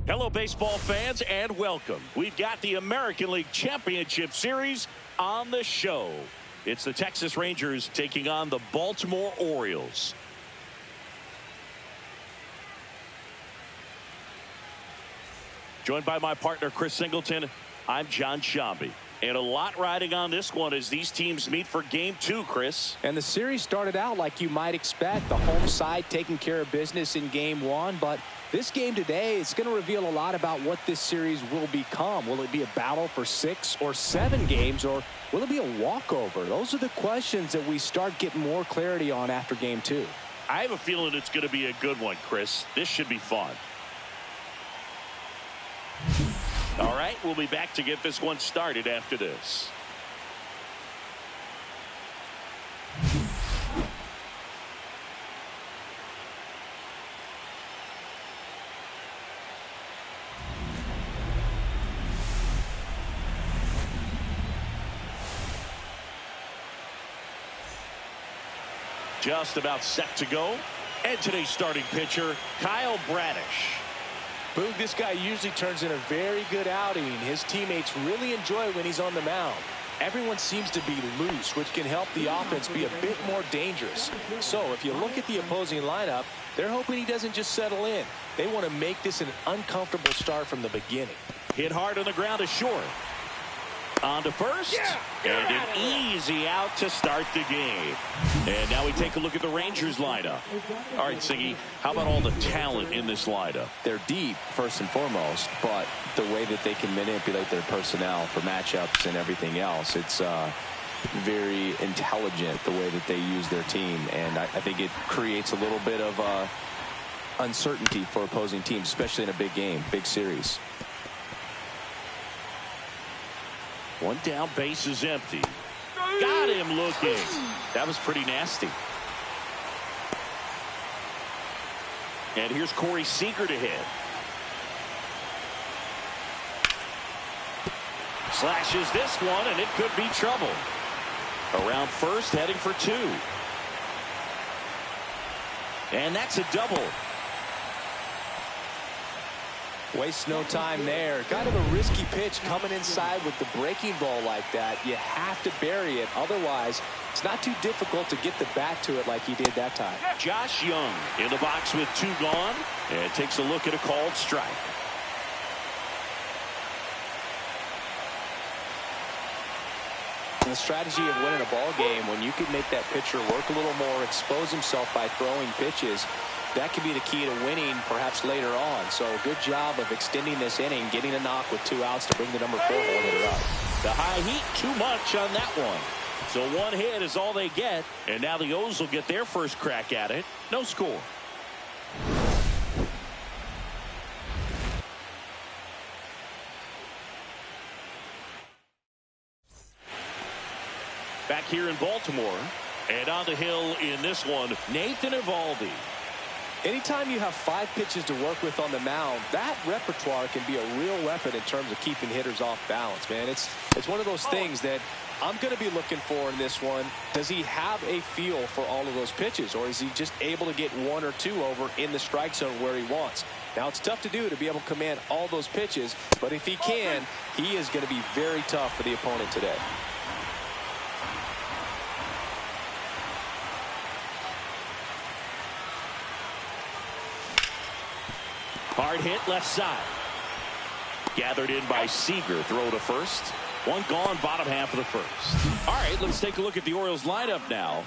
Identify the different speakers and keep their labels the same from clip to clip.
Speaker 1: Hello, baseball fans, and welcome. We've got the American League Championship Series on the show. It's the Texas Rangers taking on the Baltimore Orioles. Joined by my partner, Chris Singleton, I'm John Shambi. And a lot riding on this one as these teams meet for Game 2, Chris.
Speaker 2: And the series started out like you might expect. The home side taking care of business in Game 1. But this game today is going to reveal a lot about what this series will become. Will it be a battle for 6 or 7 games, or will it be a walkover? Those are the questions that we start getting more clarity on after Game 2.
Speaker 1: I have a feeling it's going to be a good one, Chris. This should be fun. All right, we'll be back to get this one started after this. Just about set to go. And today's starting pitcher, Kyle Bradish.
Speaker 2: Boog, this guy usually turns in a very good outing. His teammates really enjoy when he's on the mound. Everyone seems to be loose, which can help the offense be a bit more dangerous. So if you look at the opposing lineup, they're hoping he doesn't just settle in. They want to make this an uncomfortable start from the beginning.
Speaker 1: Hit hard on the ground is short. On to first, and an easy out to start the game. And now we take a look at the Rangers lineup. All right, Siggy, how about all the talent in this lineup?
Speaker 3: They're deep, first and foremost, but the way that they can manipulate their personnel for matchups and everything else, it's very intelligent the way that they use their team. And I think it creates a little bit of uncertainty for opposing teams, especially in a big game, big series.
Speaker 1: One down, base is empty. Got him looking. That was pretty nasty. And here's Corey Seager to hit. Slashes this one, and it could be trouble. Around first, heading for 2. And that's a double.
Speaker 2: Waste no time there. Kind of a risky pitch coming inside with the breaking ball like that. You have to bury it. Otherwise, it's not too difficult to get the bat to it like he did that time.
Speaker 1: Josh Young in the box with 2 gone, and takes a look at a called strike.
Speaker 2: The strategy of winning a ball game, when you can make that pitcher work a little more, expose himself by throwing pitches, that could be the key to winning perhaps later on. So good job of extending this inning, getting a knock with 2 outs to bring the number 4 hole hitter up.
Speaker 1: The high heat, too much on that one. So 1 hit is all they get, and now the O's will get their first crack at it. No score. Back here in Baltimore, and on the hill in this one, Nathan Eovaldi.
Speaker 2: Anytime you have 5 pitches to work with on the mound, that repertoire can be a real weapon in terms of keeping hitters off balance, man. It's one of those things that I'm going to be looking for in this one. Does he have a feel for all of those pitches, or is he just able to get 1 or 2 over in the strike zone where he wants? Now, it's tough to do to be able to command all those pitches, but if he can, he is going to be very tough for the opponent today.
Speaker 1: Hard hit left side. Gathered in by Seager. Throw to first. 1 gone, bottom half of the first. All right, let's take a look at the Orioles lineup now.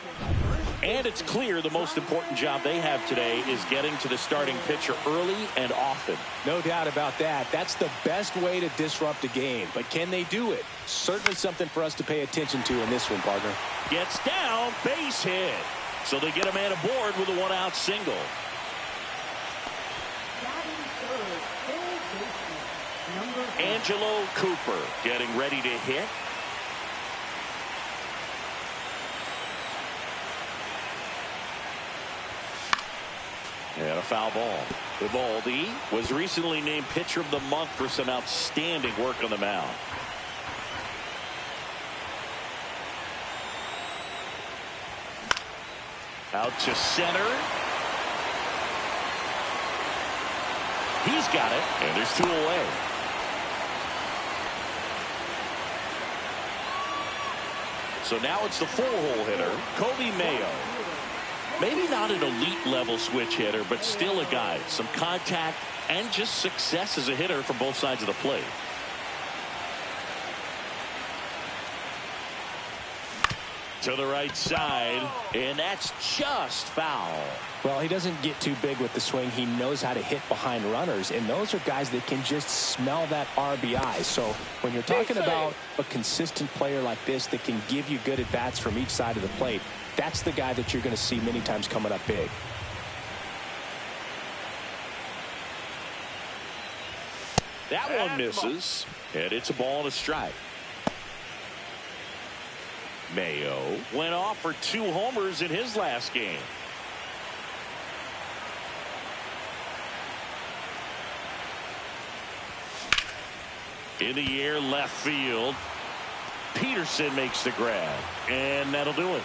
Speaker 1: And it's clear the most important job they have today is getting to the starting pitcher early and often.
Speaker 2: No doubt about that. That's the best way to disrupt a game. But can they do it? Certainly something for us to pay attention to in this one, partner.
Speaker 1: Gets down, base hit. So they get a man aboard with a one-out single. Angelo Cooper getting ready to hit. And a foul ball. Eovaldi was recently named Pitcher of the Month for some outstanding work on the mound. Out to center. He's got it, and there's two away. So now it's the four-hole hitter, Kobe Mayo. Maybe not an elite level switch hitter, but still a guy. Some contact and just success as a hitter from both sides of the plate. To the right side, and that's just foul.
Speaker 2: Well, he doesn't get too big with the swing. He knows how to hit behind runners, and those are guys that can just smell that RBI. So when you're talking about a consistent player like this that can give you good at-bats from each side of the plate, that's the guy that you're going to see many times coming up big.
Speaker 1: That one misses, and it's a ball and a strike. Mayo went off for 2 homers in his last game. In the air, left field. Peterson makes the grab, and that'll do it.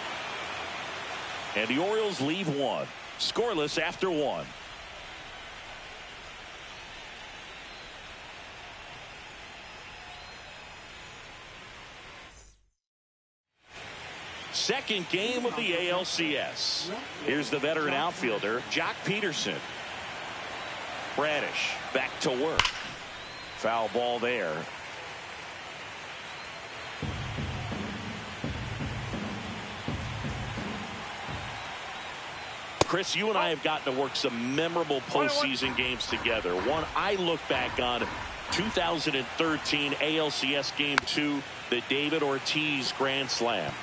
Speaker 1: And the Orioles leave one. Scoreless after 1. Second game of the ALCS. Here's the veteran outfielder, Jock Peterson. Bradish back to work. Foul ball there. Chris, you and I have gotten to work some memorable postseason games together. One I look back on, 2013 ALCS Game 2, the David Ortiz Grand Slam.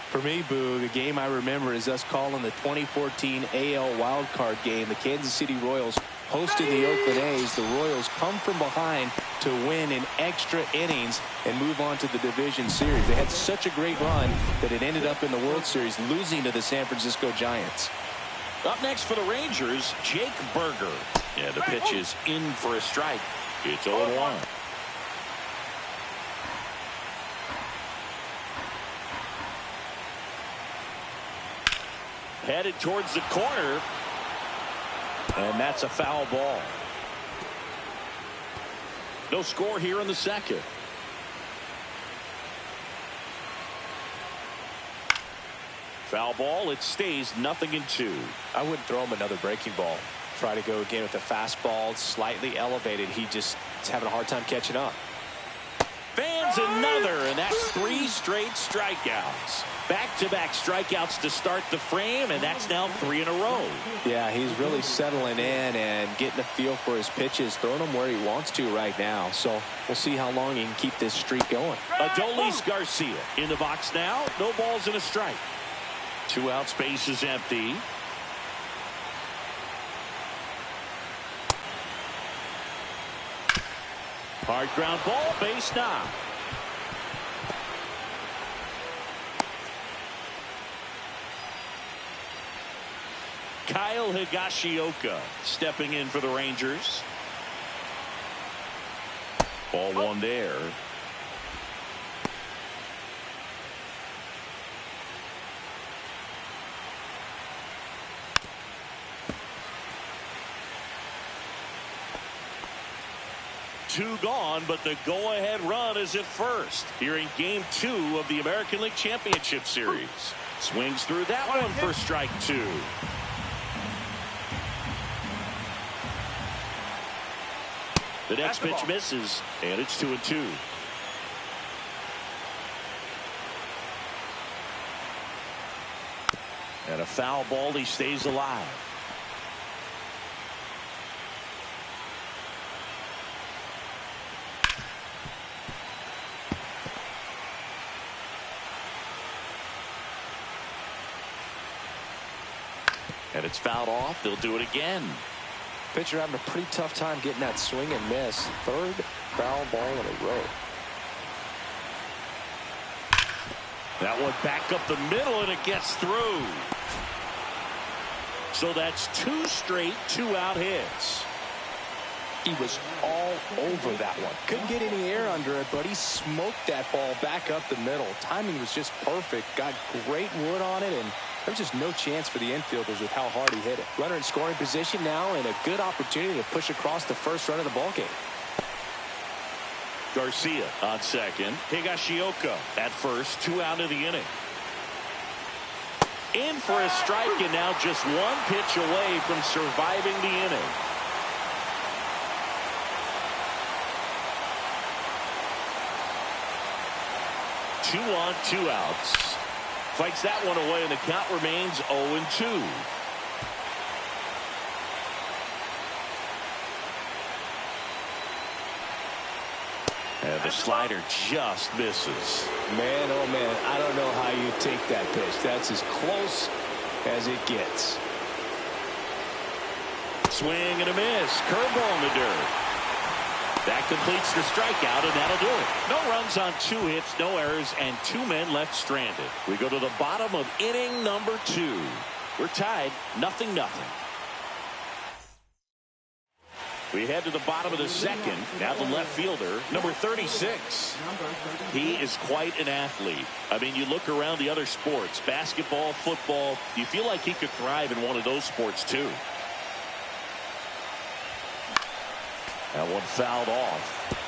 Speaker 2: For me, Boo, the game I remember is us calling the 2014 AL wildcard game. The Kansas City Royals hosted the Oakland A's. The Royals come from behind to win in extra innings and move on to the division series. They had such a great run that it ended up in the World Series, losing to the San Francisco Giants.
Speaker 1: Up next for the Rangers, Jake Berger. Yeah, the pitch is in for a strike. It's 0-1. Headed towards the corner, and that's a foul ball. No score here in the second. Foul ball. It stays 0-2.
Speaker 2: I wouldn't throw him another breaking ball. Try to go again with a fastball, slightly elevated. He just is having a hard time catching up.
Speaker 1: Fans another, and that's 3 straight strikeouts. Back-to-back strikeouts to start the frame, and that's now 3 in a row.
Speaker 2: Yeah, he's really settling in and getting a feel for his pitches, throwing them where he wants to right now. So we'll see how long he can keep this streak going.
Speaker 1: Adolis Garcia in the box now. No balls and a strike. 2 out, space is empty. Hard ground ball, base knock. Kyle Higashioka stepping in for the Rangers. Ball 1 there. Two gone, but the go-ahead run is at first here in Game 2 of the American League Championship Series. Swings through that one for strike 2. The next pitch misses, and it's 2-2. And a foul ball, he stays alive. And it's fouled off. They'll do it again.
Speaker 2: Pitcher having a pretty tough time getting that swing and miss. Third foul ball in a row.
Speaker 1: That one back up the middle, and it gets through. So that's 2 straight 2-out hits.
Speaker 2: He was all over that one. Couldn't get any air under it, but he smoked that ball back up the middle. Timing was just perfect. Got great wood on it, and there was just no chance for the infielders with how hard he hit it. Runner in scoring position now, and a good opportunity to push across the first run of the ballgame.
Speaker 1: Garcia on second. Higashioka at first. 2 out of the inning. In for a strike, and now just 1 pitch away from surviving the inning. Two on, 2 outs. Fights that one away, and the count remains 0-2. And the slider just misses.
Speaker 2: Man, oh man, I don't know how you take that pitch. That's as close as it gets.
Speaker 1: Swing and a miss. Curveball in the dirt. That completes the strikeout, and that'll do it. No runs on 2 hits, no errors, and 2 men left stranded. We go to the bottom of inning number 2. We're tied, 0-0. We head to the bottom of the second. Now the left fielder, number 36. He is quite an athlete. I mean, you look around the other sports, basketball, football, you feel like he could thrive in one of those sports too. That one fouled off.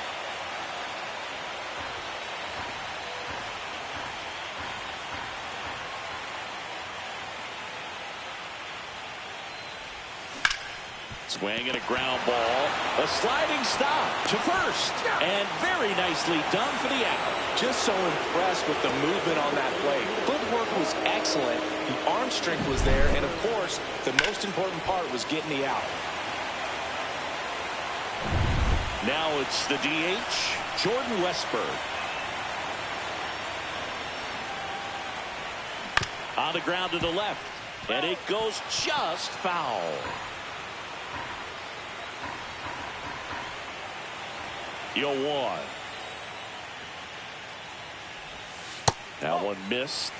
Speaker 1: Swing and a ground ball. A sliding stop to first. And very nicely done for the out.
Speaker 2: Just so impressed with the movement on that play. Footwork was excellent. The arm strength was there. And, of course, the most important part was getting the out.
Speaker 1: Now it's the DH, Jordan Westburg. On the ground to the left. And it goes just foul. You'll one. That one missed.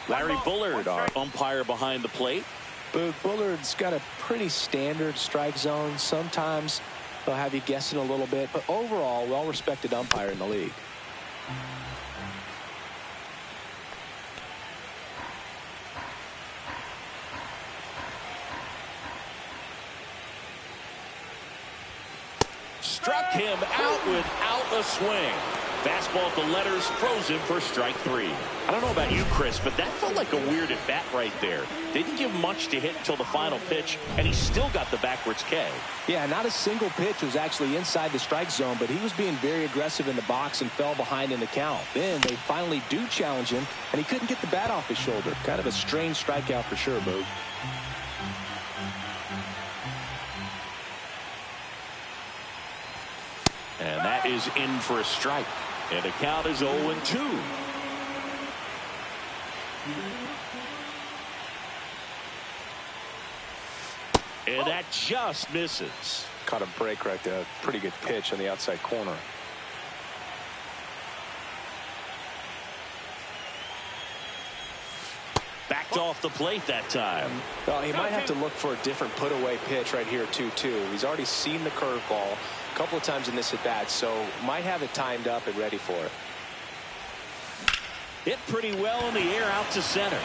Speaker 1: Larry Bullard, our umpire behind the plate.
Speaker 2: But Bullard's got a pretty standard strike zone. Sometimes they'll have you guessing a little bit, but overall, well-respected umpire in the league.
Speaker 1: Struck him out without a swing. Fastball at the letters, frozen for strike 3. I don't know about you, Chris, but that felt like a weird at bat right there. Didn't give much to hit until the final pitch, and he still got the backwards K.
Speaker 2: Yeah, not a single pitch was actually inside the strike zone, but he was being very aggressive in the box and fell behind in the count. Then they finally do challenge him, and he couldn't get the bat off his shoulder. Kind of a strange strikeout for sure, Boog.
Speaker 1: And that is in for a strike. And the count is 0-2. And that just misses.
Speaker 2: Caught a break right there. Pretty good pitch on the outside corner.
Speaker 1: Backed off the plate that time.
Speaker 2: Well, he might have to look for a different put-away pitch right here, 2-2. He's already seen the curveball a couple of times in this at-bat, so might have it timed up and ready for it.
Speaker 1: Hit pretty well in the air out to center.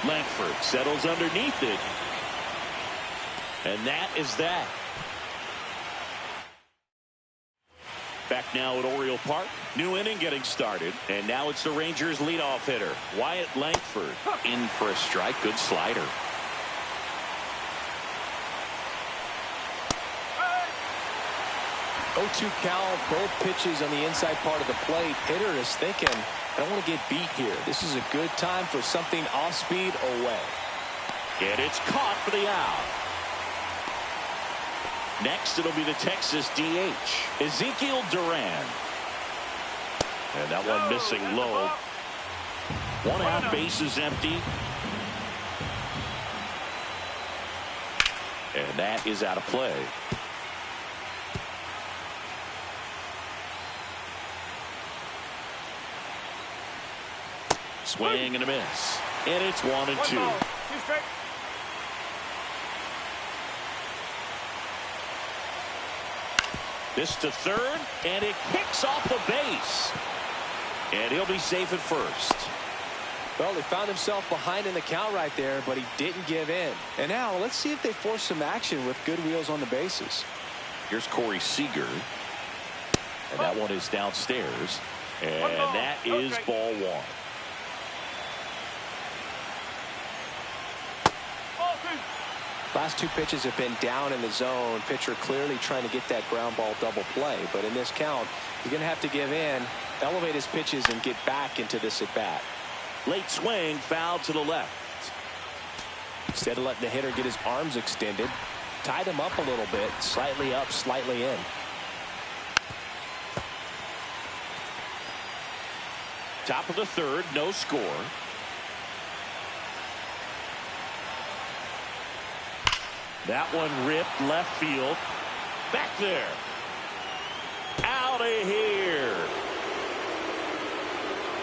Speaker 1: Langford settles underneath it. And that is that. Back now at Oriole Park. New inning getting started. And now it's the Rangers leadoff hitter, Wyatt Langford. In for a strike. Good slider.
Speaker 2: Oh-2 count, both pitches on the inside part of the plate. Hitter is thinking, I don't want to get beat here. This is a good time for something off speed away.
Speaker 1: And it's caught for the out. Next, it'll be the Texas DH, Ezekiel Duran. And that one missing low. 1 out, bases empty. And that is out of play. Swing and a miss. And it's 1-2. This to third, and it kicks off the base. And he'll be safe at first.
Speaker 2: Well, he found himself behind in the count right there, but he didn't give in. And now let's see if they force some action with good wheels on the bases.
Speaker 1: Here's Corey Seager. And that one is downstairs. And that is ball 1.
Speaker 2: Last 2 pitches have been down in the zone. Pitcher clearly trying to get that ground ball double play. But in this count, he's going to have to give in, elevate his pitches, and get back into this at bat.
Speaker 1: Late swing, foul to the left.
Speaker 2: Instead of letting the hitter get his arms extended, tied him up a little bit, slightly up, slightly in.
Speaker 1: Top of the third, no score. That one ripped left field. Back there. Out of here.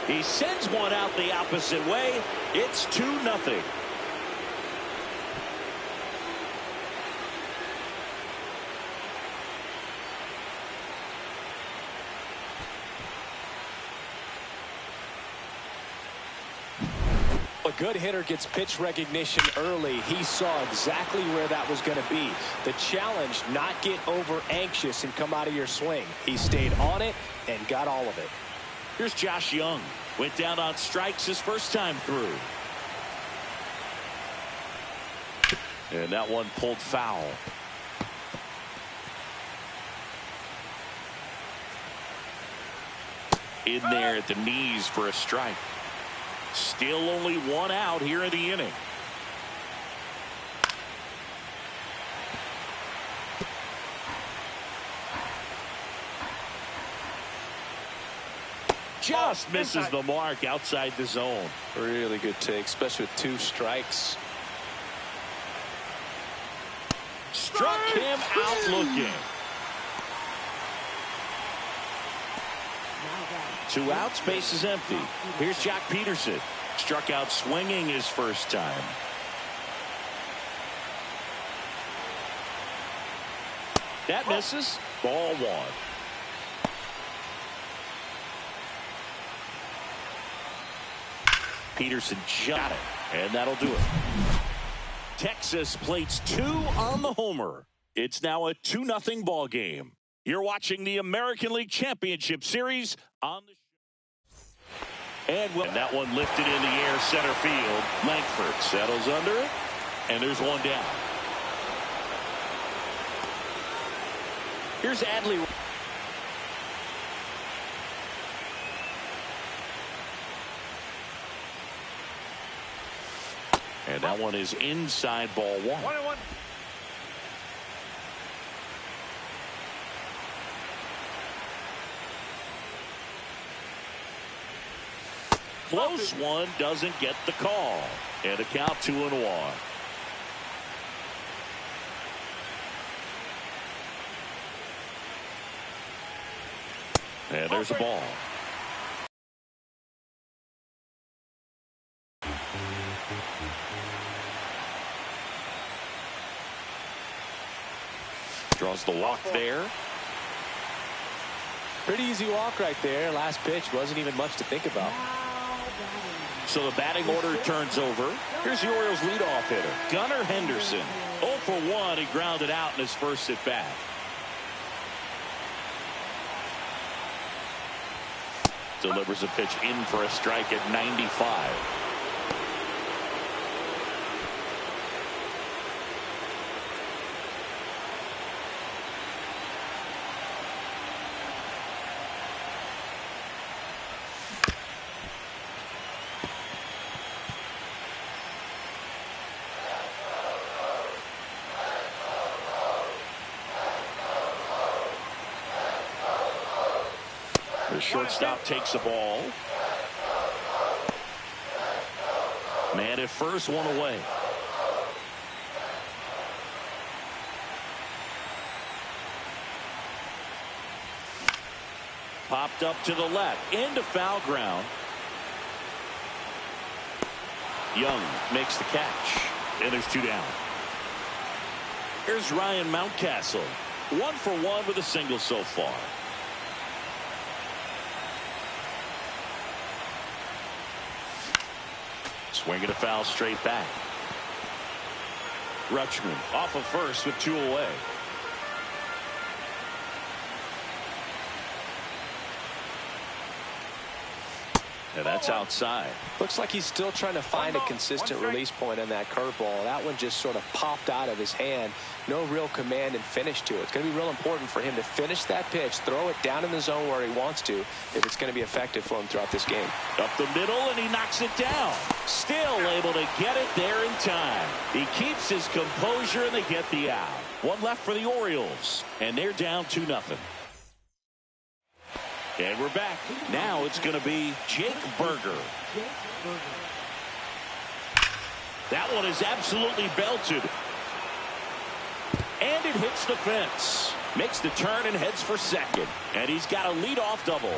Speaker 1: He sends one out the opposite way. It's 2-0.
Speaker 2: A good hitter gets pitch recognition early. He saw exactly where that was going to be. The challenge, not get over anxious and come out of your swing. He stayed on it and got all of it.
Speaker 1: Here's Josh Young. Went down on strikes his first time through. And that one pulled foul. In there at the knees for a strike. Still only 1 out here in the inning. Just misses the mark outside the zone.
Speaker 2: Really good take, especially with 2 strikes.
Speaker 1: Struck him out looking. 2 outs, base is empty. Here's Jack Peterson. Struck out swinging his first time. That misses. Ball 1. Peterson shot it, and that'll do it. Texas plates 2 on the homer. It's now a 2-0 ball game. You're watching the American League Championship Series on the and that one lifted in the air center field. Langford settles under it, and there's 1 down. Here's Adley. And that one is inside ball 1.
Speaker 4: 1-1.
Speaker 1: Close one, doesn't get the call. And a count 2-1. And there's a ball. Draws the walk there.
Speaker 2: Pretty easy walk right there. Last pitch wasn't even much to think about.
Speaker 1: So the batting order turns over. Here's the Orioles leadoff hitter, Gunnar Henderson. 0 for 1. He grounded out in his first at bat. Delivers a pitch in for a strike at 95. The shortstop takes the ball. Man at first, one away. Popped up to the left, into foul ground. Young makes the catch, and there's 2 down. Here's Ryan Mountcastle, 1 for 1 with a single so far. Swinging a foul straight back. Rutschman off of first with 2 away. And that's outside.
Speaker 2: Looks like he's still trying to find a consistent release point on that curveball. That one just sort of popped out of his hand. No real command and finish to it. It's going to be real important for him to finish that pitch, throw it down in the zone where he wants to, if it's going to be effective for him throughout this game.
Speaker 1: Up the middle, and he knocks it down. Still able to get it there in time. He keeps his composure, and they get the out. 1 left for the Orioles, and they're down 2-0. And we're back. Now it's going to be Jake Berger. That one is absolutely belted. And it hits the fence. Makes the turn and heads for second. And he's got a leadoff double.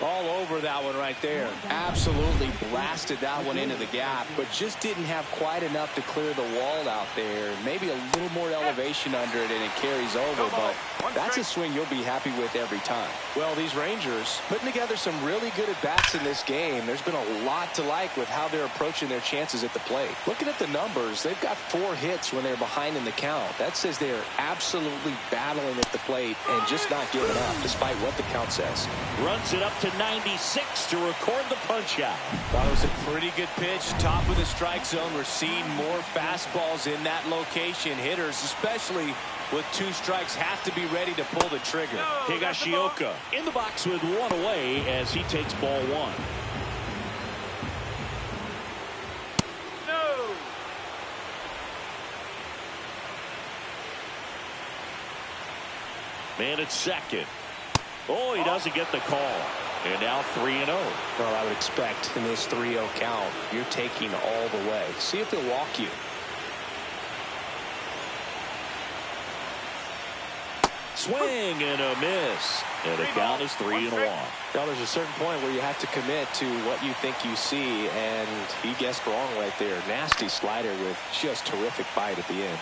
Speaker 2: All over that one right there. Absolutely blasted that one into the gap, but just didn't have quite enough to clear the wall out there. Maybe a little more elevation under it and it carries over, but that's a swing you'll be happy with every time. Well, these Rangers putting together some really good at-bats in this game. There's been a lot to like with how they're approaching their chances at the plate. Looking at the numbers, they've got 4 hits when they're behind in the count. That says they're absolutely battling at the plate and just not giving up, despite what the count says.
Speaker 1: Runs it up to 96 to record the punch out.
Speaker 2: That was a pretty good pitch. Top of the strike zone. We're seeing more fastballs in that location. Hitters, especially with 2 strikes, have to be ready to pull the trigger.
Speaker 1: Higashioka in the box with 1 away as he takes ball 1. Man at second. Oh, he doesn't get the call. And now 3-0.
Speaker 2: Well, I would expect in this 3-0 count, you're taking all the way. See if they'll walk you.
Speaker 1: Swing and a miss. And the count is 3-1.
Speaker 2: Now, there's a certain point where you have to commit to what you think you see, and he guessed wrong right there. Nasty slider with just terrific bite at the end.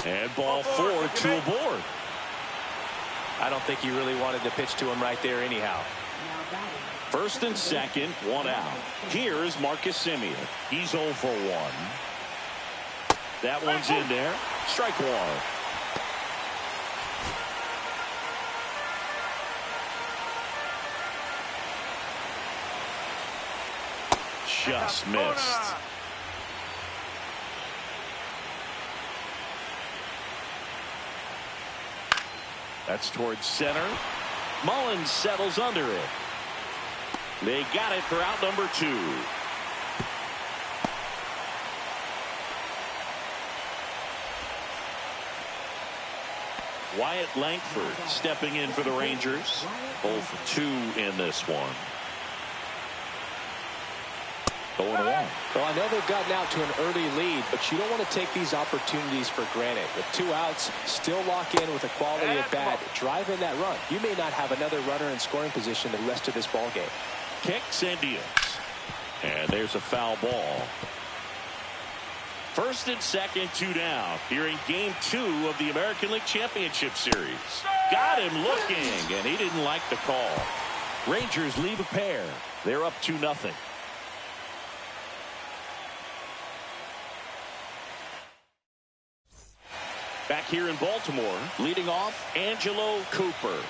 Speaker 1: And ball 4, 2 aboard.
Speaker 2: I don't think he really wanted to pitch to him right there anyhow.
Speaker 1: First and second, 1 out. Here's Marcus Semien. He's 0 for 1. That one's in there. Strike 1. Just missed. That's towards center. Mullins settles under it. They got it for out number 2. Wyatt Langford stepping in for the Rangers. 0 for 2 in this one. Going along.
Speaker 2: Well, I know they've gotten out to an early lead, but you don't want to take these opportunities for granted. With 2 outs, still lock in with a quality at bat. Drive in that run. You may not have another runner in scoring position the rest of this ball game.
Speaker 1: Kicks and deals. And there's a foul ball. First and second, 2 down. Here in Game 2 of the American League Championship Series. Got him looking, and he didn't like the call. Rangers leave a pair. They're up 2-0. Back here in Baltimore, leading off, Angelo Cooper.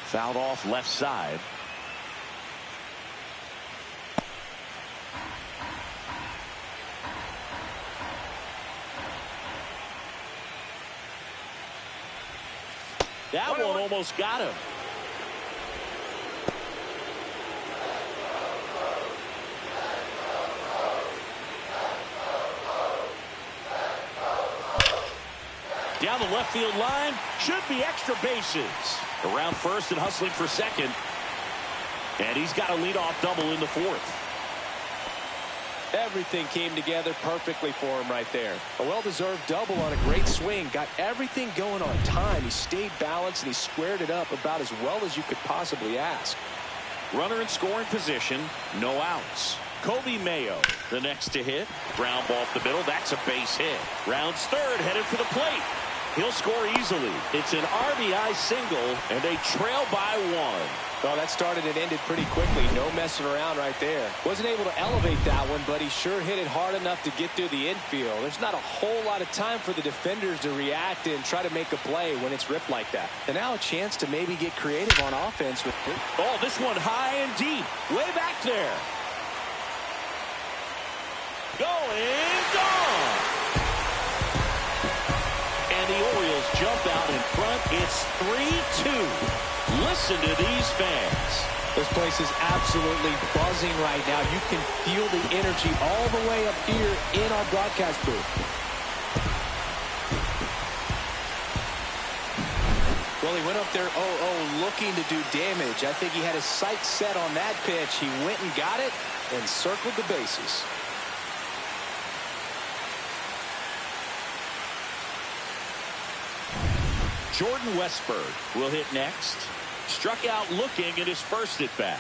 Speaker 1: Fouled off left side. That one almost got him. Down the left field line. Should be extra bases. Around first and hustling for second. And he's got a leadoff double in the fourth.
Speaker 2: Everything came together perfectly for him right there. A well-deserved double on a great swing. Got everything going on time. He stayed balanced and he squared it up about as well as you could possibly ask.
Speaker 1: Runner in scoring position. No outs. Kobe Mayo, the next to hit. Ground ball up the middle. That's a base hit. Rounds third, headed for the plate. He'll score easily. It's an RBI single, and they trail by one.
Speaker 2: Well, that started and ended pretty quickly. No messing around right there. Wasn't able to elevate that one, but he sure hit it hard enough to get through the infield. There's not a whole lot of time for the defenders to react and try to make a play when it's ripped like that. And now a chance to maybe get creative on offense with it.
Speaker 1: Oh, this one high and deep. Way back there. Going, gone. And the Orioles jump out in front. It's 3-2. Listen to these fans.
Speaker 2: This place is absolutely buzzing right now. You can feel the energy all the way up here in our broadcast booth. Well, he went up there 0-0 looking to do damage. I think he had his sights set on that pitch. He went and got it and circled the bases.
Speaker 1: Jordan Westburg will hit next. Struck out looking at his first at bat.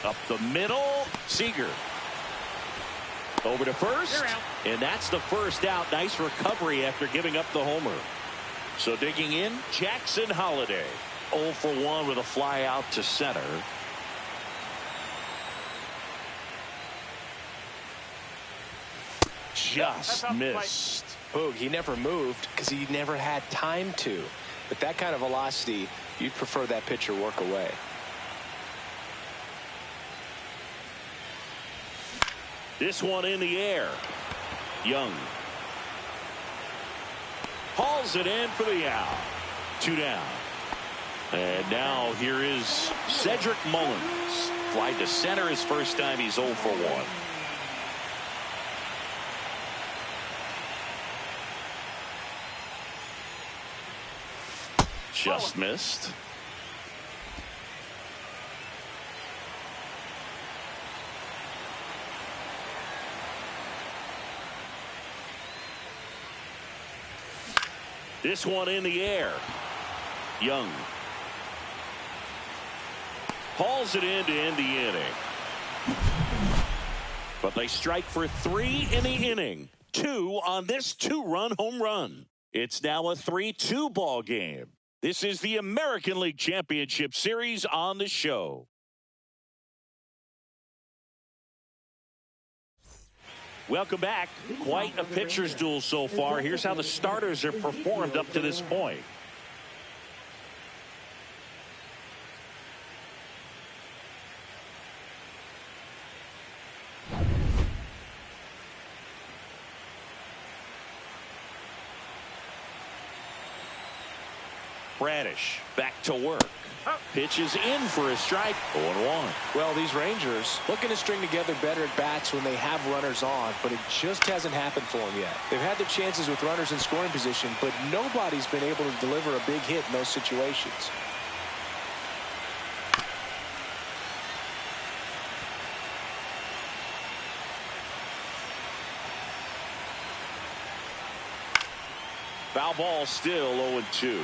Speaker 1: Up the middle, Seager. Over to first, and that's the first out. Nice recovery after giving up the homer. So digging in, Jackson Holliday. 0 for 1 with a fly out to center. Just missed.
Speaker 2: Boog, he never moved because he never had time to. But that kind of velocity, you'd prefer that pitcher work away.
Speaker 1: This one in the air. Young. Hauls it in for the out. 2 down. And now here is Cedric Mullins. Fly to center his first time. He's 0 for 1. Just missed. This one in the air. Young. Hauls it in to end the inning. But they strike for 3 in the inning. 2 on this 2-run home run. It's now a 3-2 ball game. This is the American League Championship Series on the show. Welcome back. Quite a pitcher's duel so far. Here's how the starters have performed up to this point. Bradish back to work. Pitches in for a strike. 0-1.
Speaker 2: Well, these Rangers looking to string together better at bats when they have runners on, but it just hasn't happened for them yet. They've had their chances with runners in scoring position, but nobody's been able to deliver a big hit in those situations.
Speaker 1: Foul ball, still 0-2.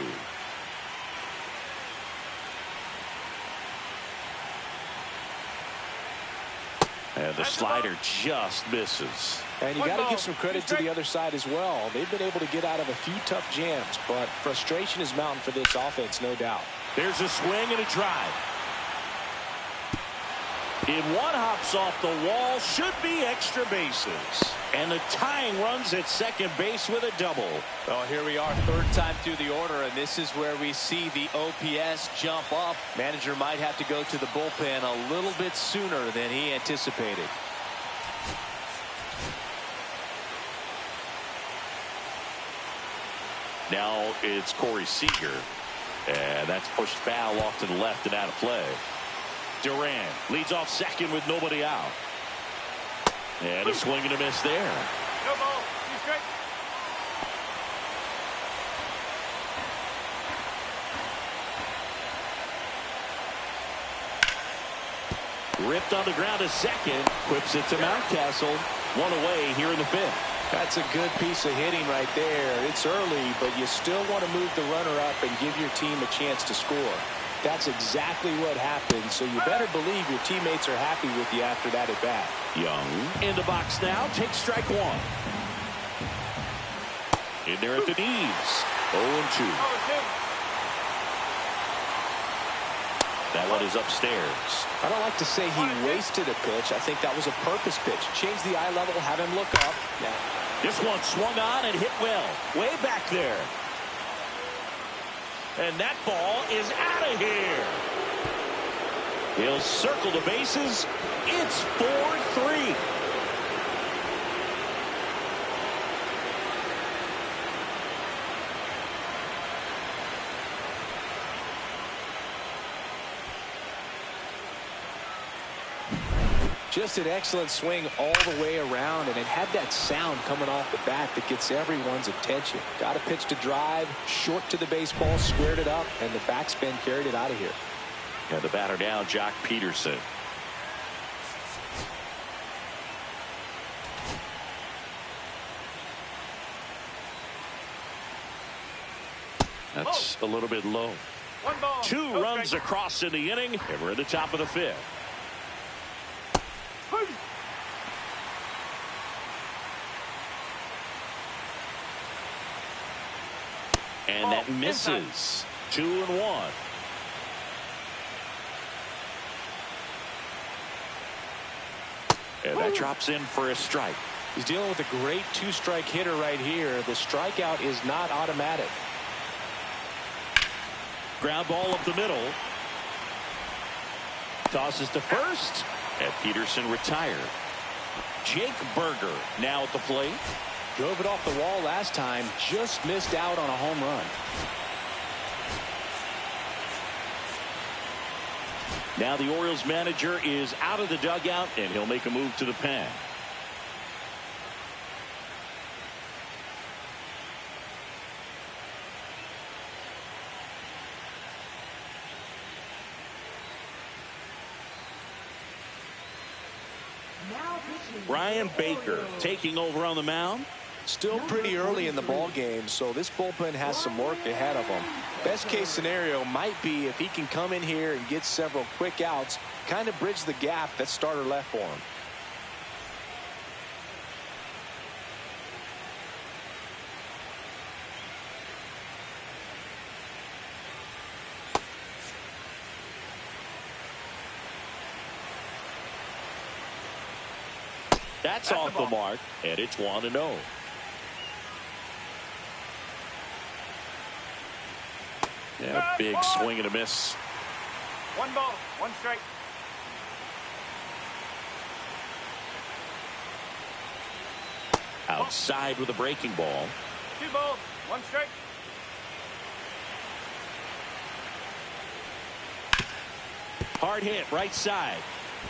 Speaker 1: And the slider just misses.
Speaker 2: And you got to give some credit to the other side as well. They've been able to get out of a few tough jams, but frustration is mounting for this offense, no doubt.
Speaker 1: There's a swing and a drive. In one, hops off the wall, should be extra bases. And the tying runs at second base with a double.
Speaker 2: Well, here we are, third time through the order, and this is where we see the OPS jump up. Manager might have to go to the bullpen a little bit sooner than he anticipated.
Speaker 1: Now it's Corey Seager. And that's pushed foul off to the left and out of play. Durant leads off second with nobody out. And a swing and a miss there. Ripped on the ground to second. Whips it to Mountcastle. One away here in the fifth.
Speaker 2: That's a good piece of hitting right there. It's early, but you still want to move the runner up and give your team a chance to score. That's exactly what happened, so you better believe your teammates are happy with you after that at bat.
Speaker 1: Young in the box now. Takes strike one. In there at the knees. 0-2. That one is upstairs.
Speaker 2: I don't like to say he wasted a pitch. I think that was a purpose pitch. Change the eye level, have him look up. Yeah.
Speaker 1: This one swung on and hit well. Way back there. And that ball is out of here. He'll circle the bases. It's 4-3.
Speaker 2: Just an excellent swing all the way around, and it had that sound coming off the bat that gets everyone's attention. Got a pitch to drive, short to the baseball, squared it up, and the backspin carried it out of here.
Speaker 1: And the batter now, Jock Peterson. That's a little bit low. 2 runs across in the inning, and we're at the top of the fifth. And that misses. 2-1. And that drops in for a strike.
Speaker 2: He's dealing with a great 2-strike hitter right here. The strikeout is not automatic.
Speaker 1: Ground ball up the middle. Tosses to first. And Peterson retired. Jake Berger now at the plate.
Speaker 2: Drove it off the wall last time. Just missed out on a home run.
Speaker 1: Now the Orioles manager is out of the dugout, and he'll make a move to the pen. Brian Baker taking over on the mound.
Speaker 2: Still pretty early in the ball game, so this bullpen has some work ahead of them. Best case scenario might be if he can come in here and get several quick outs, kind of bridge the gap that starter left for him.
Speaker 1: That's off the mark, and it's 1-0. Yeah, big swing and a miss.
Speaker 4: 1 ball, 1 strike.
Speaker 1: Outside with a breaking ball.
Speaker 4: 2 balls, 1 strike.
Speaker 1: Hard hit right side.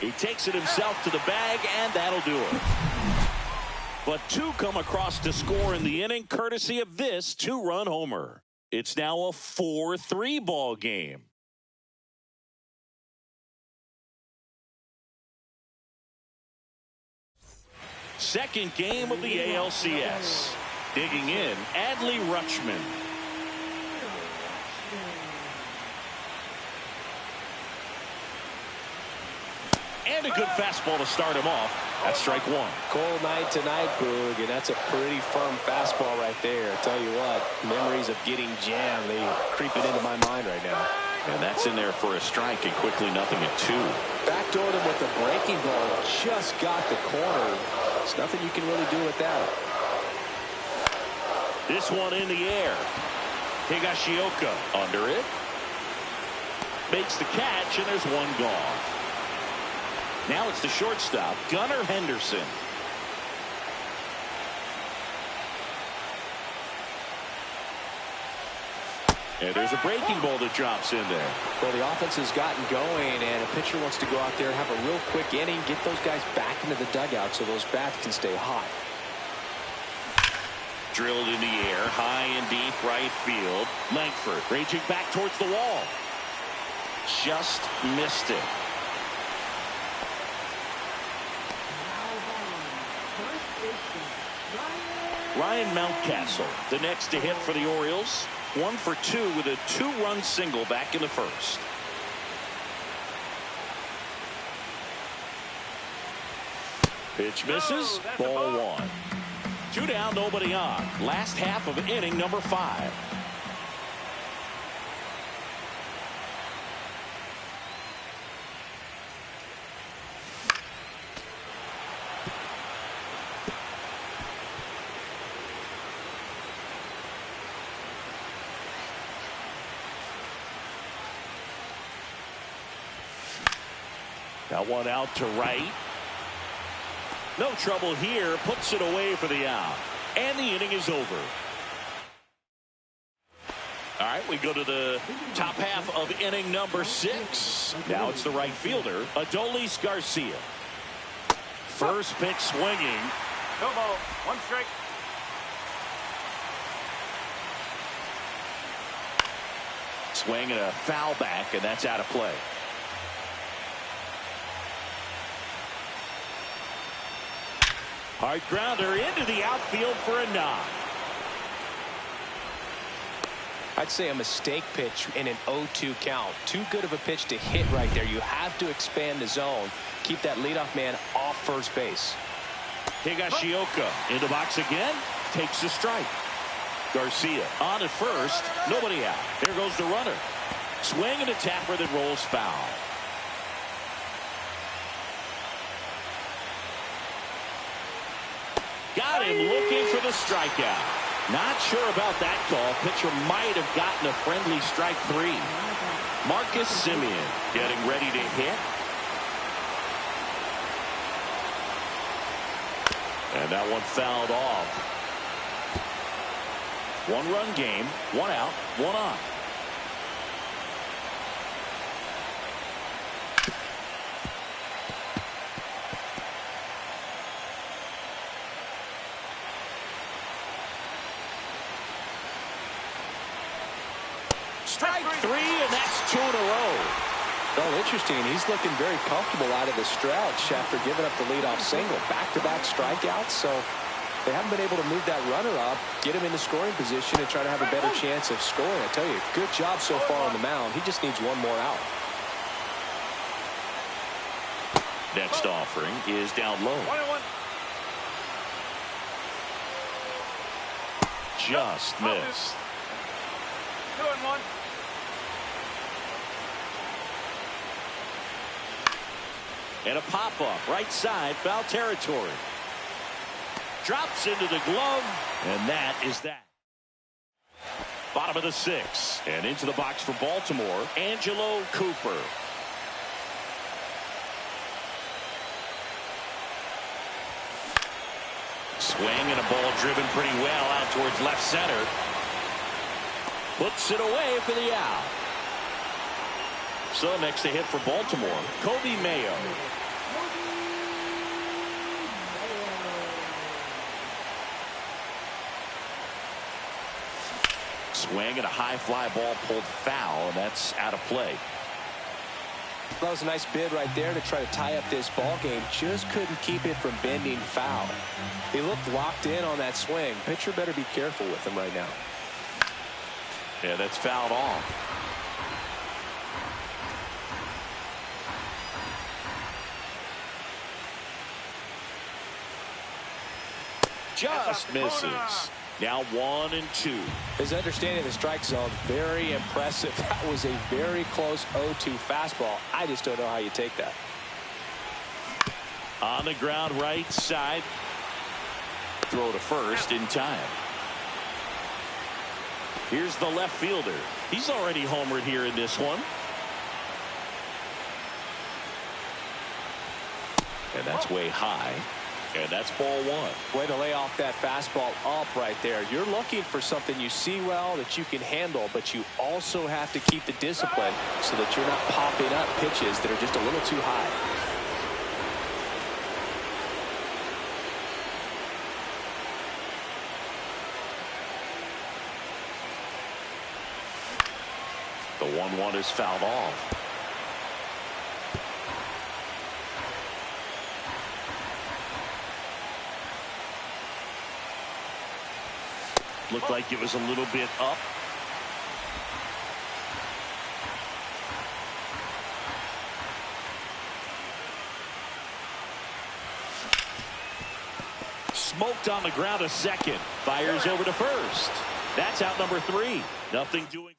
Speaker 1: He takes it himself to the bag, and that'll do it. But 2 come across to score in the inning, courtesy of this 2-run homer. It's now a 4-3 ball game. Second game of the ALCS. Digging in, Adley Rutschman. And a good fastball to start him off. That's strike 1.
Speaker 2: Cold night tonight, Boog, and that's a pretty firm fastball right there. I tell you what, memories of getting jammed, they creeping into my mind right now.
Speaker 1: And that's in there for a strike, and quickly 0-2.
Speaker 2: Backdoored him with a breaking ball, just got the corner. There's nothing you can really do with that.
Speaker 1: This one in the air. Higashioka under it. Makes the catch, and there's 1 gone. Now it's the shortstop, Gunnar Henderson. And there's a breaking ball that drops in there.
Speaker 2: Well, the offense has gotten going, and a pitcher wants to go out there, have a real quick inning, get those guys back into the dugout so those bats can stay hot.
Speaker 1: Drilled in the air, high and deep right field. Langford raging back towards the wall. Just missed it. Ryan Mountcastle, the next to hit for the Orioles. 1 for 2 with a 2-run single back in the first. Pitch misses. Ball 1. 2 down, nobody on. Last half of inning number 5. Got one out to right. No trouble here. Puts it away for the out. And the inning is over. All right, we go to the top half of inning number 6. Now it's the right fielder, Adolis Garcia. First pitch swinging.
Speaker 4: No ball. 1 strike.
Speaker 1: Swing and a foul back, and that's out of play. Hard grounder into the outfield for a knock.
Speaker 2: I'd say a mistake pitch in an 0-2 count. Too good of a pitch to hit right there. You have to expand the zone. Keep that leadoff man off first base.
Speaker 1: Higashioka in the box again. Takes the strike. Garcia on at first. Nobody out. There goes the runner. Swing and a tapper that rolls foul. Got him looking for the strikeout. Not sure about that call. Pitcher might have gotten a friendly strike 3. Marcus Semien getting ready to hit. And that one fouled off. 1-run game, 1 out, 1 on. Strike 3, and that's 2 in a row.
Speaker 2: Well, interesting. He's looking very comfortable out of the stretch after giving up the leadoff single. Back-to-back strikeouts, so they haven't been able to move that runner up, get him in the scoring position, and try to have a better chance of scoring. I tell you, good job so far on the mound. He just needs 1 more out.
Speaker 1: Next offering is down low.
Speaker 4: 1-1.
Speaker 1: Just missed.
Speaker 4: 2-1.
Speaker 1: And a pop-up right side, foul territory. Drops into the glove, and that is that. Bottom of the 6th, and into the box for Baltimore, Angelo Cooper. Swing and a ball driven pretty well out towards left center. Puts it away for the out. So next to hit for Baltimore, Kobe Mayo. Swing and a high fly ball pulled foul, and that's out of play.
Speaker 2: That was a nice bid right there to try to tie up this ball game. Just couldn't keep it from bending foul. He looked locked in on that swing. Pitcher better be careful with him right now.
Speaker 1: Yeah, that's fouled off. Just misses. Now 1 and 2.
Speaker 2: His understanding of the strike zone, very impressive. That was a very close 0-2 fastball. I just don't know how you take that.
Speaker 1: On the ground right side. Throw to first in time. Here's the left fielder. He's already homered here in this one. And that's way high. And that's ball 1.
Speaker 2: Way to lay off that fastball up right there. You're looking for something you see well that you can handle, but you also have to keep the discipline so that you're not popping up pitches that are just a little too high.
Speaker 1: The 1-1 is fouled off. Looked like it was a little bit up. Smoked on the ground a second. Fires over to first. That's out number 3. Nothing doing.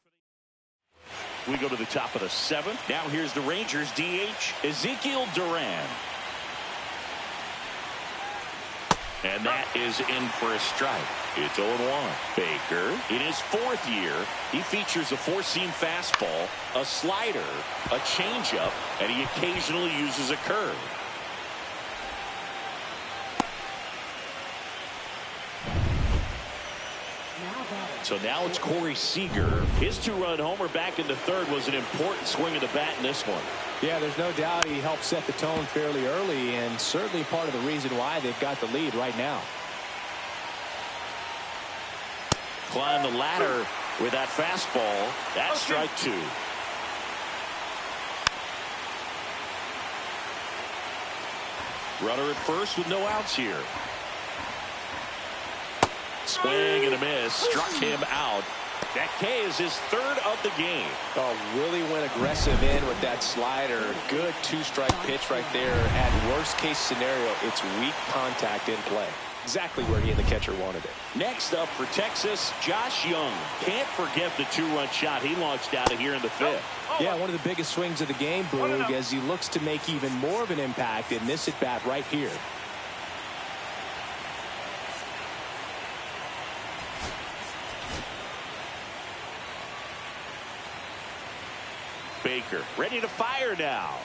Speaker 1: We go to the top of the 7th. Now here's the Rangers DH, Ezekiel Duran. And that is in for a strike. It's 0-1. Baker, in his 4th year, he features a 4-seam fastball, a slider, a changeup, and he occasionally uses a curve. So now it's Corey Seager. His 2-run homer back into 3rd was an important swing of the bat in this one.
Speaker 2: Yeah, there's no doubt he helped set the tone fairly early, and certainly part of the reason why they've got the lead right now.
Speaker 1: Climb the ladder with that fastball. That's strike 2. Runner at first with no outs here. Swing and a miss. Struck him out. That K is his 3rd of the game.
Speaker 2: Oh, really went aggressive in with that slider. Good 2-strike pitch right there. At worst case scenario, it's weak contact in play. Exactly where he and the catcher wanted it.
Speaker 1: Next up for Texas, Josh Young. Can't forget the 2-run shot he launched out of here in the 5th.
Speaker 2: Yeah, one of the biggest swings of the game, Boog, as he looks to make even more of an impact in this at-bat right here.
Speaker 1: Baker ready to fire now.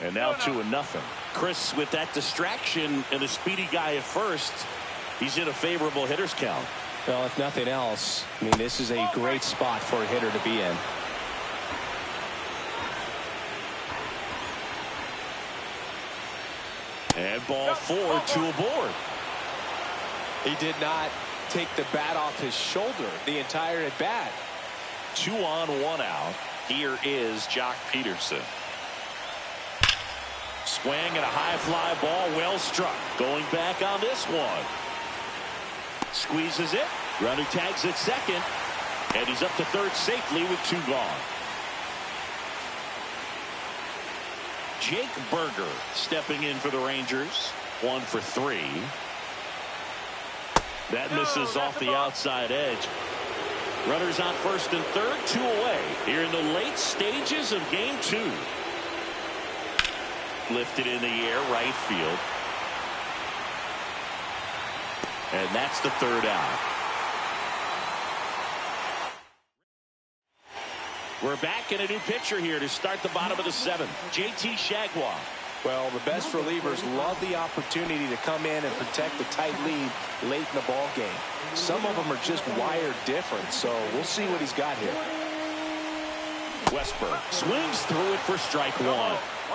Speaker 1: And now 2-0. Chris, with that distraction and a speedy guy at first, he's in a favorable hitter's count.
Speaker 2: Well, if nothing else, I mean, this is a great spot for a hitter to be in.
Speaker 1: And ball 4, 2 aboard.
Speaker 2: He did not take the bat off his shoulder the entire at bat.
Speaker 1: 2 on, 1 out. Here is Jock Peterson. Swing and a high fly ball, well struck. Going back on this one. Squeezes it. Runner tags at second. And he's up to 3rd safely with 2 gone. Jake Berger stepping in for the Rangers. 1 for 3. That misses off the outside edge. Runners on 1st and 3rd, 2 away. Here in the late stages of game 2. Lifted in the air, right field. And that's the 3rd out. We're back in a new pitcher here to start the bottom of the 7th. JT Shagwa.
Speaker 2: Well, the best relievers love the opportunity to come in and protect the tight lead late in the ball game. Some of them are just wired different, so we'll see what he's got here.
Speaker 1: Westberg swings through it for strike 1.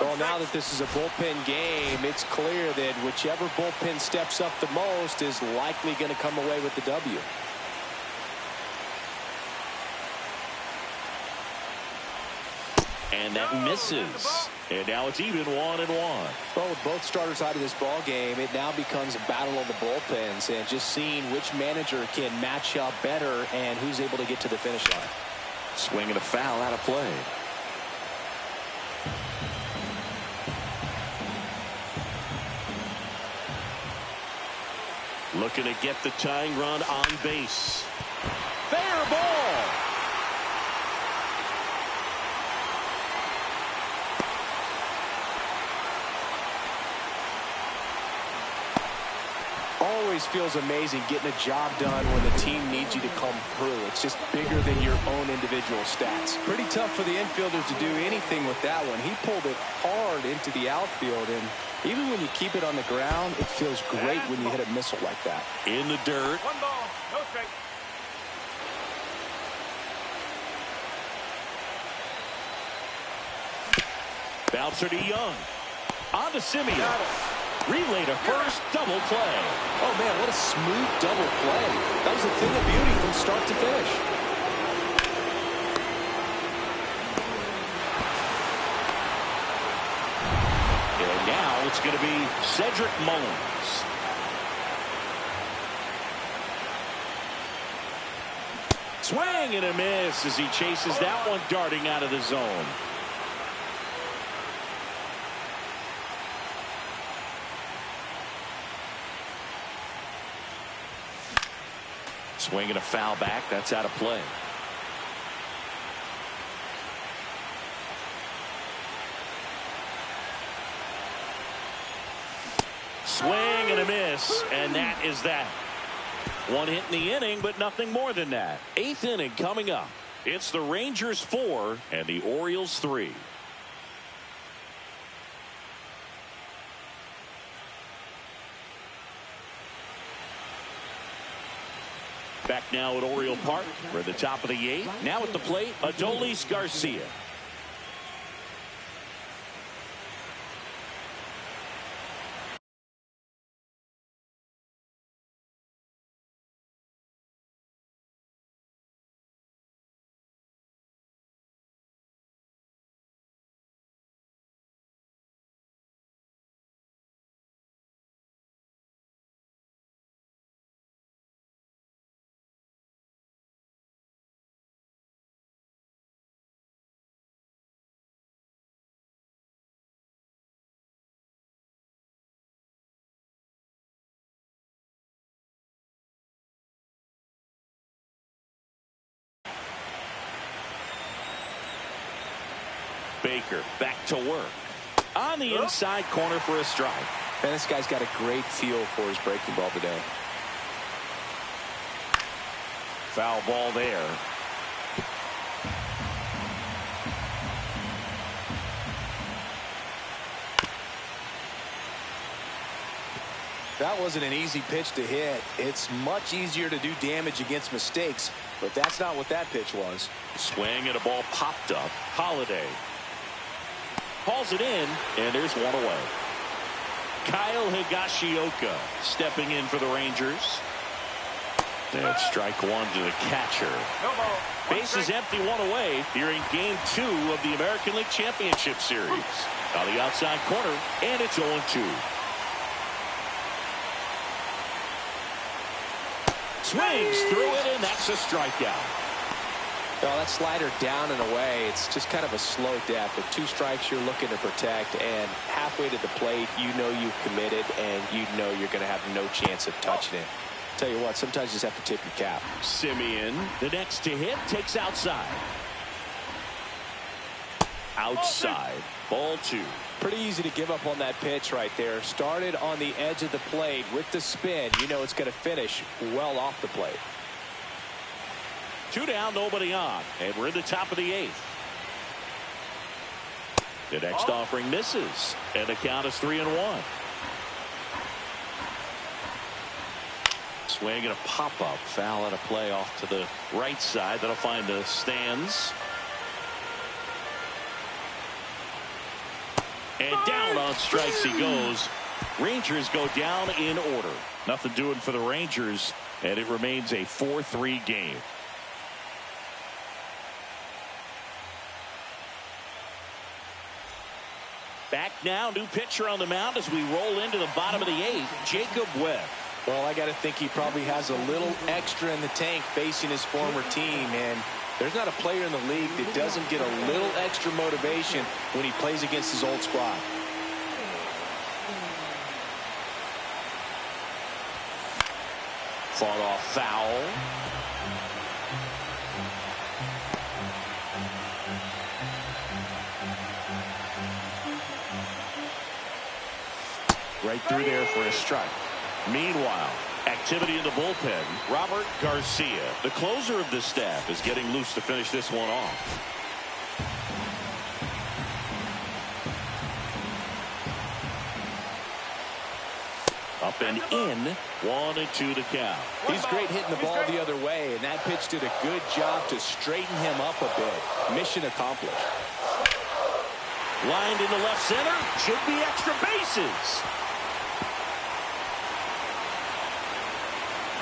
Speaker 2: Well, now that this is a bullpen game, it's clear that whichever bullpen steps up the most is likely going to come away with the W.
Speaker 1: And that misses. And now it's even 1-1.
Speaker 2: Well, with both starters out of this ball game, it now becomes a battle of the bullpens and just seeing which manager can match up better and who's able to get to the finish line.
Speaker 1: Swing and a foul out of play. Looking to get the tying run on base. Fair ball.
Speaker 2: Always feels amazing getting a job done when the team needs you to come through. It's just bigger than your own individual stats. Pretty tough for the infielders to do anything with that one. He pulled it hard into the outfield, and even when you keep it on the ground, it feels great when you hit a missile like that.
Speaker 1: In the dirt.
Speaker 4: 1 ball, no strike.
Speaker 1: Bouncer to Young. On to Simeon. Relay to first, double play.
Speaker 2: Oh, man, what a smooth double play. That was a thing of beauty from start to finish.
Speaker 1: And now it's going to be Cedric Mullins. Swing and a miss as he chases that one darting out of the zone. Swing and a foul back. That's out of play. Swing and a miss, and that is that. One hit in the inning, but nothing more than that. 8th inning coming up. It's the Rangers 4 and the Orioles 3. Back now at Oriole Park. We're at the top of the 8th. Now at the plate, Adolis Garcia. Baker back to work on the inside corner for a strike.
Speaker 2: Man, this guy's got a great feel for his breaking ball today.
Speaker 1: Foul ball there.
Speaker 2: That wasn't an easy pitch to hit. It's much easier to do damage against mistakes, but that's not what that pitch was.
Speaker 1: Swing and a ball popped up. Holiday hauls it in, and there's one away. Kyle Higashioka stepping in for the Rangers. And strike one to the catcher.
Speaker 4: No ball.
Speaker 1: Base is empty, one away here in Game 2 of the American League Championship Series. On the outside corner, and it's 0-2. Swings through it, and that's a strikeout.
Speaker 2: Well, that slider down and away, it's just kind of a slow death. With 2 strikes you're looking to protect, and halfway to the plate, you know you've committed, and you know you're going to have no chance of touching it. Tell you what, sometimes you just have to tip your cap.
Speaker 1: Simeon, the next to hit, takes outside. Outside, ball 2.
Speaker 2: Pretty easy to give up on that pitch right there. Started on the edge of the plate with the spin. You know it's going to finish well off the plate.
Speaker 1: 2 down, nobody on, and we're in the top of the 8th. The next offering misses, and the count is 3-1. Swing and a pop-up, foul and a play off to the right side. That'll find the stands. And down on strikes he goes. Rangers go down in order. Nothing doing for the Rangers, and it remains a 4-3 game. Back now, new pitcher on the mound as we roll into the bottom of the 8th, Jacob Webb.
Speaker 2: Well, I got to think he probably has a little extra in the tank facing his former team, and there's not a player in the league that doesn't get a little extra motivation when he plays against his old squad.
Speaker 1: Fought off foul. Right through there for a strike. Meanwhile, activity in the bullpen. Robert Garcia, the closer of the staff, is getting loose to finish this one off. Up and in, 1-2 to count.
Speaker 2: He's great hitting the ball the other way, and that pitch did a good job to straighten him up a bit. Mission accomplished.
Speaker 1: Lined into left center, should be extra bases.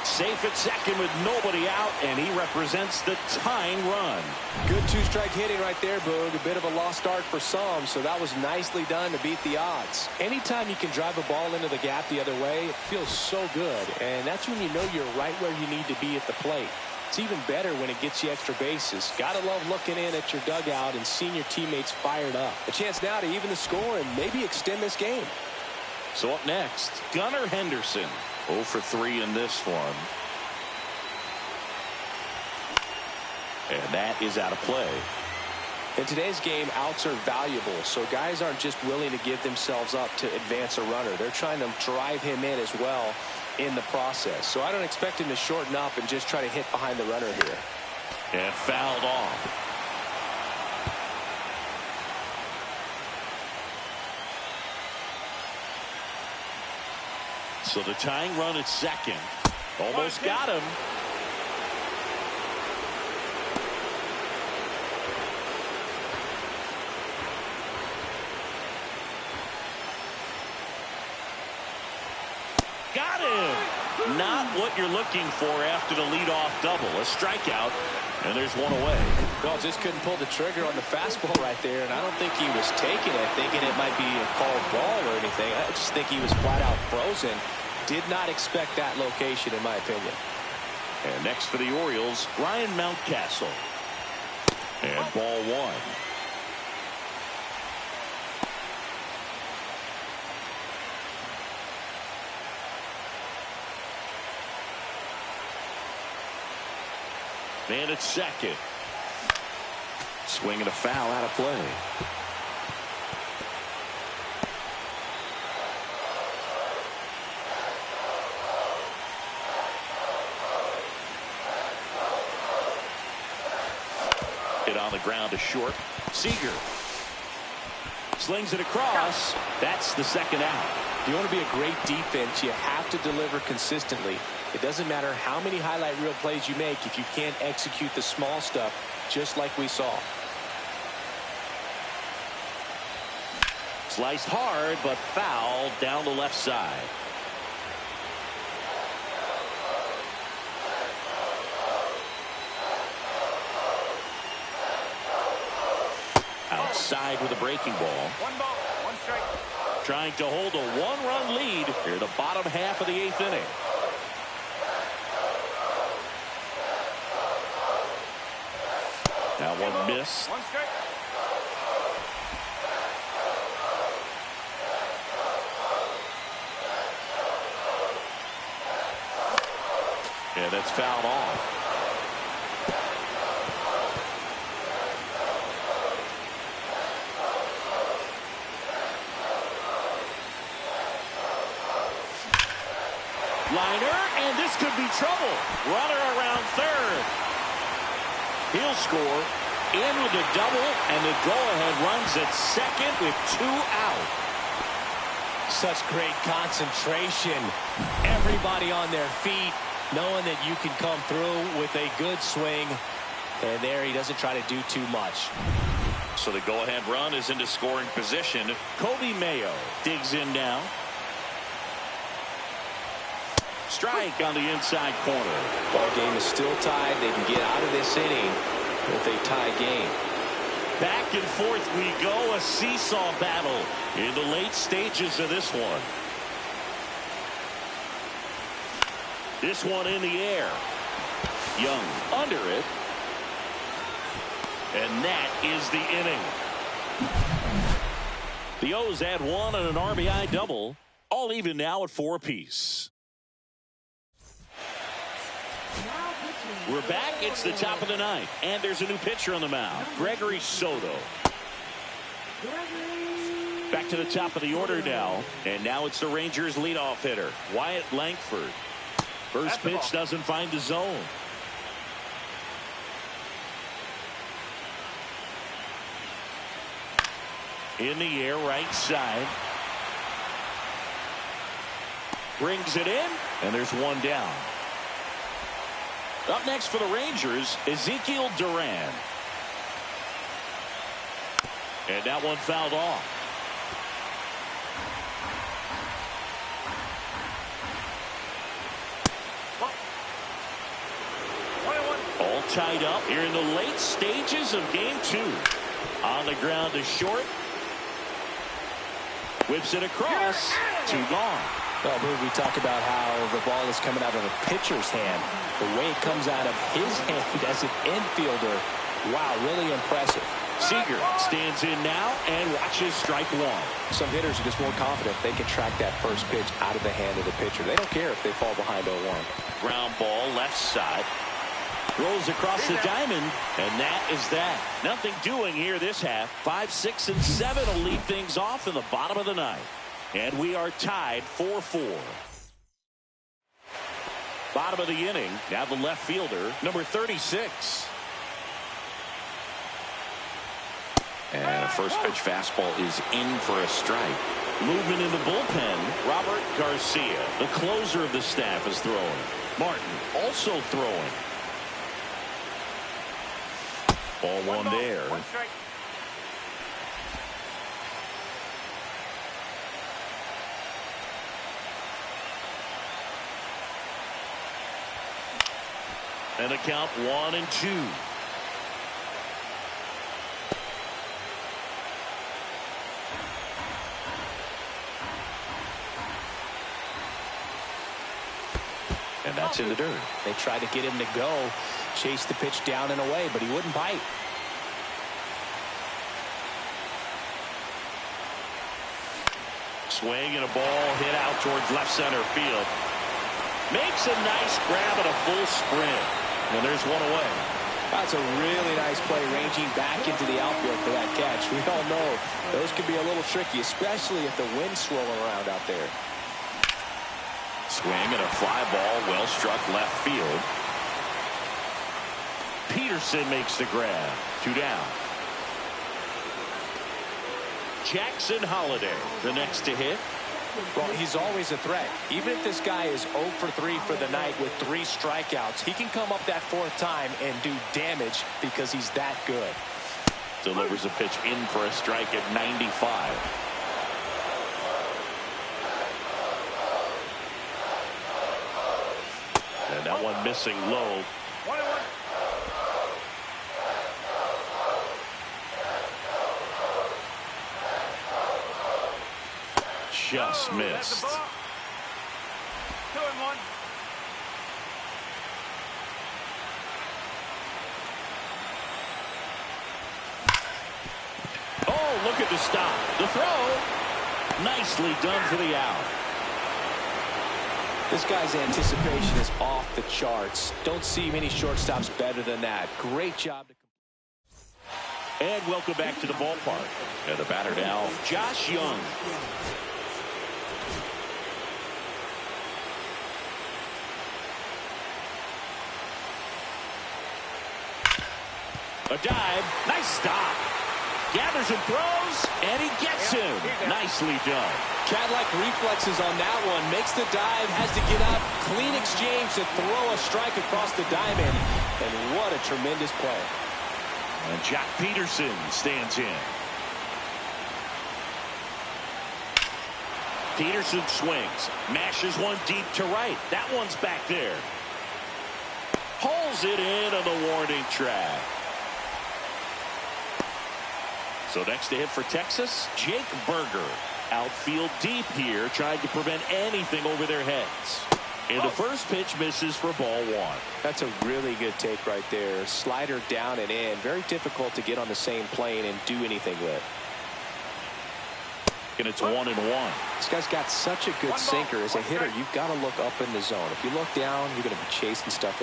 Speaker 1: Safe at second with nobody out, and he represents the tying run.
Speaker 2: Good 2-strike hitting right there, Boog. A bit of a lost start for some, so that was nicely done to beat the odds. Anytime you can drive a ball into the gap the other way, it feels so good, and that's when you know you're right where you need to be at the plate. It's even better when it gets you extra bases. Gotta love looking in at your dugout and seeing your teammates fired up. A chance now to even the score and maybe extend this game.
Speaker 1: So up next, Gunnar Henderson. 0 for 3 in this one. And that is out of play.
Speaker 2: In today's game, outs are valuable, so guys aren't just willing to give themselves up to advance a runner. They're trying to drive him in as well in the process. So I don't expect him to shorten up and just try to hit behind the runner here.
Speaker 1: And fouled off. So the tying run at second. Almost got him. Got him. Not what you're looking for after the leadoff double. A strikeout, and there's one away.
Speaker 2: Well, just couldn't pull the trigger on the fastball right there, and I don't think he was taking it, thinking it might be a called ball or anything. I just think he was flat out frozen. Did not expect that location, in my opinion.
Speaker 1: And next for the Orioles, Ryan Mountcastle. And ball one. Man at second. Swinging a foul out of play. Hit on the ground to short. Seager slings it across. That's the second out.
Speaker 2: If you want to be a great defense, you have to deliver consistently. It doesn't matter how many highlight reel plays you make if you can't execute the small stuff, just like we saw.
Speaker 1: Sliced hard, but fouled down the left side. Outside with a breaking ball.
Speaker 4: 1 ball, 1 strike.
Speaker 1: Trying to hold a 1-run lead here in the bottom half of the 8th inning. Now one miss.
Speaker 4: 1 strike.
Speaker 1: And that's fouled off. Liner, and this could be trouble. Runner around third. He'll score in with a double, and the go-ahead runs at second with 2 out.
Speaker 2: Such great concentration. Everybody on their feet, knowing that you can come through with a good swing. And there he doesn't try to do too much.
Speaker 1: So the go-ahead run is into scoring position. Kobe Mayo digs in now. Strike on the inside corner.
Speaker 2: Ball game is still tied. They can get out of this inning with a tie game.
Speaker 1: Back and forth we go. A seesaw battle in the late stages of this one. This one in the air. Young under it. And that is the inning. The O's add 1 and an RBI double. All even now at 4 apiece. We're back. It's the top of the 9th, and there's a new pitcher on the mound, Gregory Soto. Back to the top of the order now, and now it's the Rangers' leadoff hitter, Wyatt Langford. First pitch doesn't find the zone. In the air, right side. Brings it in, and there's one down. Up next for the Rangers, Ezekiel Duran. And that one fouled off. All tied up here in the late stages of game 2. On the ground to short. Whips it across. 2 gone.
Speaker 2: Well, we talk about how the ball is coming out of a pitcher's hand. The way it comes out of his hand as an infielder, wow, really impressive.
Speaker 1: Seager stands in now and watches strike one.
Speaker 2: Some hitters are just more confident they can track that first pitch out of the hand of the pitcher. They don't care if they fall behind 0-1.
Speaker 1: Ground ball left side. Rolls across the diamond, and that is that. Nothing doing here this half. 5, 6, and 7 will lead things off in the bottom of the ninth. And we are tied 4-4. Bottom of the inning. Now the left fielder, number 36.
Speaker 5: And a first pitch fastball is in for a strike.
Speaker 1: Movement in the bullpen. Robert Garcia, the closer of the staff, is throwing. Martin also throwing. Ball one there.
Speaker 4: One strike.
Speaker 1: And the count 1-2.
Speaker 5: And that's in the dirt.
Speaker 2: They tried to get him to go, chase the pitch down and away, but he wouldn't bite.
Speaker 1: Swing and a ball hit out towards left center field. Makes a nice grab and a full sprint. And there's one away.
Speaker 2: That's a really nice play, ranging back into the outfield for that catch. We all know those can be a little tricky, especially if the wind's swirling around out there.
Speaker 1: Swing and a fly ball, well struck left field. Peterson makes the grab. 2 down. Jackson Holiday, the next to hit.
Speaker 2: Well, he's always a threat. Even if this guy is 0 for 3 for the night with 3 strikeouts, he can come up that 4th time and do damage because he's that good.
Speaker 1: Delivers a pitch in for a strike at 95. And that one missing low.
Speaker 4: 1-1.
Speaker 1: Just
Speaker 4: Oh, that's a
Speaker 1: missed.
Speaker 4: ball. 2-1.
Speaker 1: Oh, look at the stop. The throw. Nicely done for the out.
Speaker 2: This guy's anticipation is off the charts. Don't see many shortstops better than that. Great job.
Speaker 1: And welcome back to the ballpark. And the batter now, Josh Young. A dive. Nice stop. Gathers and throws, and he gets him. Nicely done.
Speaker 2: Cat-like reflexes on that one. Makes the dive, has to get out. Clean exchange to throw a strike across the diamond. And what a tremendous play.
Speaker 1: And Jack Peterson stands in. Peterson swings. Mashes one deep to right. That one's back there. Pulls it in on the warning track. So next to hit for Texas, Jake Berger. Outfield deep here, trying to prevent anything over their heads. And the first pitch misses for ball 1.
Speaker 2: That's a really good take right there. Slider down and in. Very difficult to get on the same plane and do anything with.
Speaker 1: And it's 1-1.
Speaker 2: This guy's got such a good sinker. As a hitter, you've got to look up in the zone. If you look down, you're going to be chasing stuff.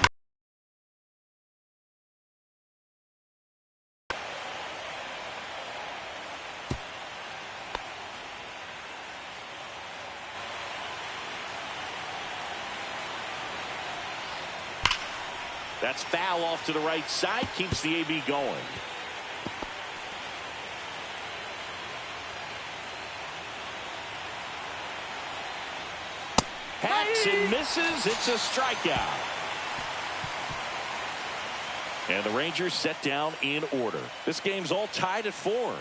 Speaker 1: That's foul off to the right side. Keeps the AB going. Hacks and misses. It's a strikeout. And the Rangers set down in order. This game's all tied at 4.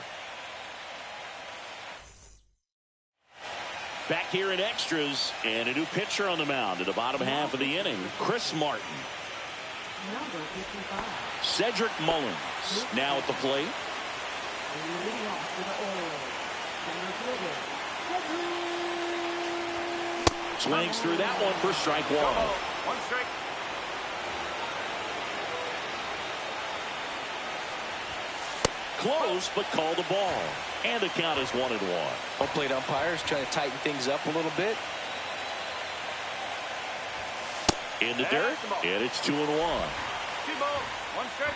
Speaker 1: Back here in extras, and a new pitcher on the mound in the bottom half of the inning, Chris Martin. Cedric Mullins now at the plate. Swings through that one for strike one.
Speaker 4: One strike.
Speaker 1: Close, but called the ball. And the count is 1-1.
Speaker 2: Home plate umpires trying to tighten things up a little bit.
Speaker 1: In the dirt, and it's 2-1.
Speaker 4: 2 balls, 1 strike.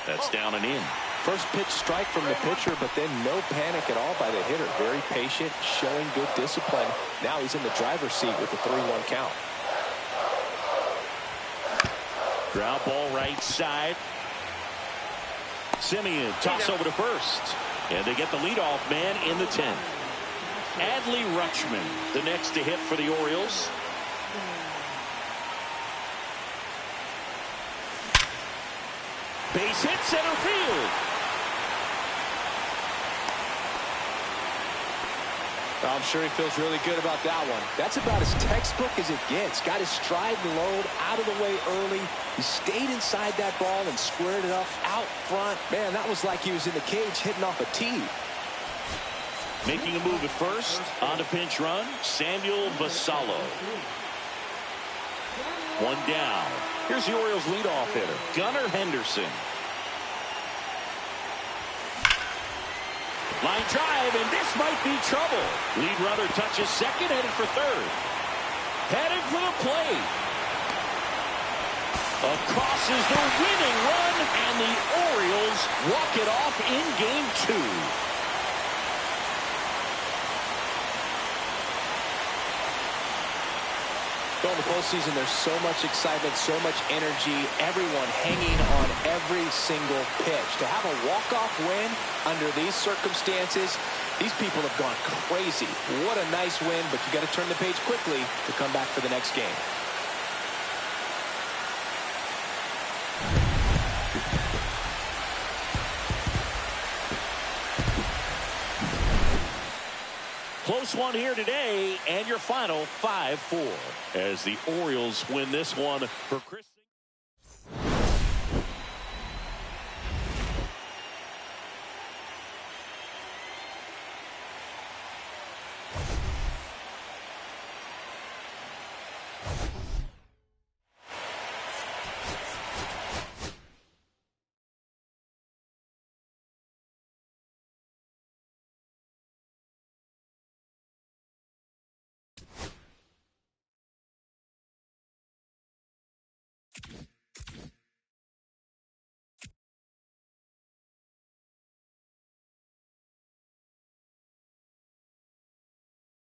Speaker 1: That's down and in.
Speaker 2: First pitch strike from the pitcher, but then no panic at all by the hitter. Very patient, showing good discipline. Now he's in the driver's seat with the 3-1 count.
Speaker 1: Ground ball right side. Simeon toss over to first. And they get the leadoff man in the 10th. Adley Rutschman, the next to hit for the Orioles. Base hit center field.
Speaker 2: I'm sure he feels really good about that one. That's about as textbook as it gets. Got his stride and load out of the way early. He stayed inside that ball and squared it up out front. Man, that was like he was in the cage hitting off a tee.
Speaker 1: Making a move at first. On the pinch run, Samuel Vasallo. One down. Here's the Orioles leadoff hitter, Gunnar Henderson. Line drive, and this might be trouble. Lead runner touches second, headed for third. Headed for the plate. Across is the winning run, and the Orioles walk it off in game 2.
Speaker 2: In the postseason, there's so much excitement, so much energy, everyone hanging on every single pitch. To have a walk-off win under these circumstances, these people have gone crazy. What a nice win, but you got to turn the page quickly to come back for the next game.
Speaker 1: Close one here today, and your final 5-4 as the Orioles win this one for Chris.